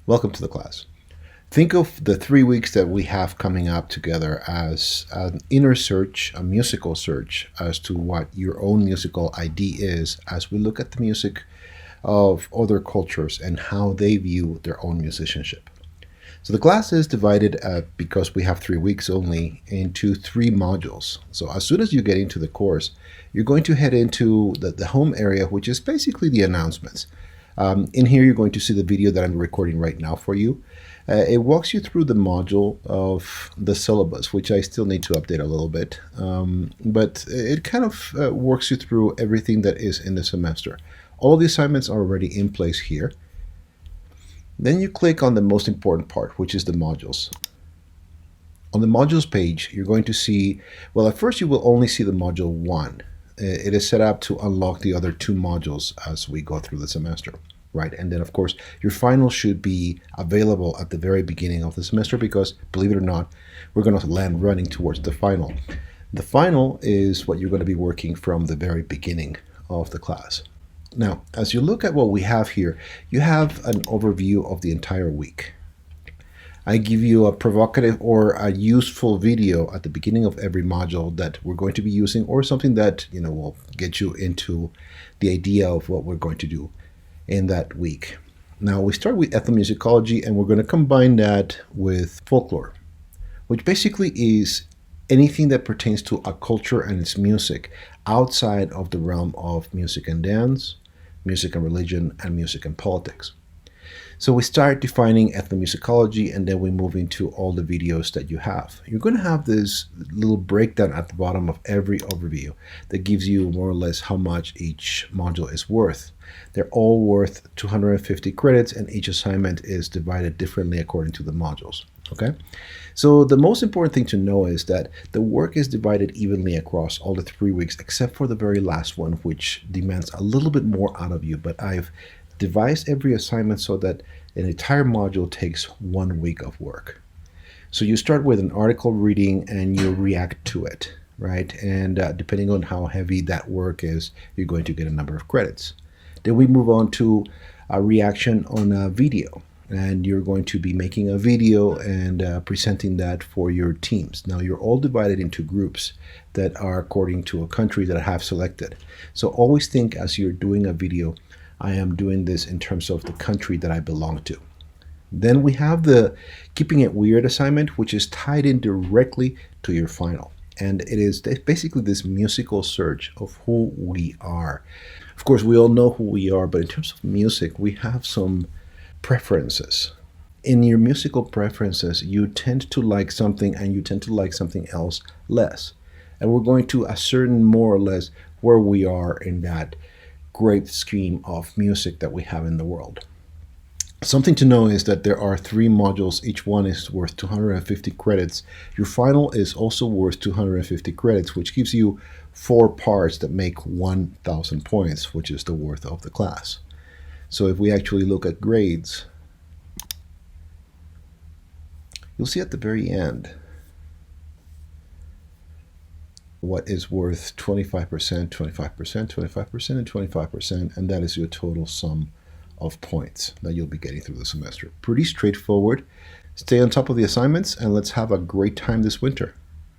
Welcome to the class. Think of the 3 weeks that we have coming up together as an inner search, a musical search as to what your own musical ID is as we look at the music of other cultures and how they view their own musicianship. So the class is divided, because we have 3 weeks only, into 3 modules. So as soon as you get into the course, you're going to head into the home area, which is basically the announcements. In here, you're going to see the video that I'm recording right now for you. It walks you through the module of the syllabus, which I still need to update a little bit. But it kind of works you through everything that is in the semester. All the assignments are already in place here. Then you click on the most important part, which is the modules. On the modules page, you're going to see, well, at first you will only see the module 1. It is set up to unlock the other 2 modules as we go through the semester, right? And then, of course, your final should be available at the very beginning of the semester because, believe it or not, we're going to land running towards the final. The final is what you're going to be working from the very beginning of the class. Now, as you look at what we have here, you have an overview of the entire week. I give you a provocative or a useful video at the beginning of every module that we're going to be using, or something that will get you into the idea of what we're going to do in that week. Now we start with ethnomusicology, and we're going to combine that with folklore, which basically is anything that pertains to a culture and its music outside of the realm of music and dance, music and religion, and music and politics. So we start defining ethnomusicology, and then we move into all the videos that you have. You're going to have this little breakdown at the bottom of every overview that gives you more or less how much each module is worth. They're all worth 250 credits, and each assignment is divided differently according to the modules. Okay? So the most important thing to know is that the work is divided evenly across all the 3 weeks, except for the very last one, which demands a little bit more out of you. But I've devised every assignment so that an entire module takes 1 week of work. So you start with an article reading and you react to it, right? And depending on how heavy that work is, you're going to get a number of credits. Then we move on to a reaction on a video. And you're going to be making a video and presenting that for your teams. Now, you're all divided into groups that are according to a country that I have selected. So always think, as you're doing a video, I am doing this in terms of the country that I belong to. Then we have the Keeping It Weird assignment, which is tied in directly to your final. And it is basically this musical search of who we are. Of course, we all know who we are, but in terms of music, we have some preferences. In your musical preferences, you tend to like something and you tend to like something else less. And we're going to ascertain more or less where we are in that great scheme of music that we have in the world. Something to know is that there are 3 modules. Each one is worth 250 credits. Your final is also worth 250 credits, which gives you 4 parts that make 1,000 points, which is the worth of the class. So if we actually look at grades, you'll see at the very end what is worth 25%, 25%, 25%, and 25%, and that is your total sum of points that you'll be getting through the semester. Pretty straightforward. Stay on top of the assignments, and let's have a great time this winter.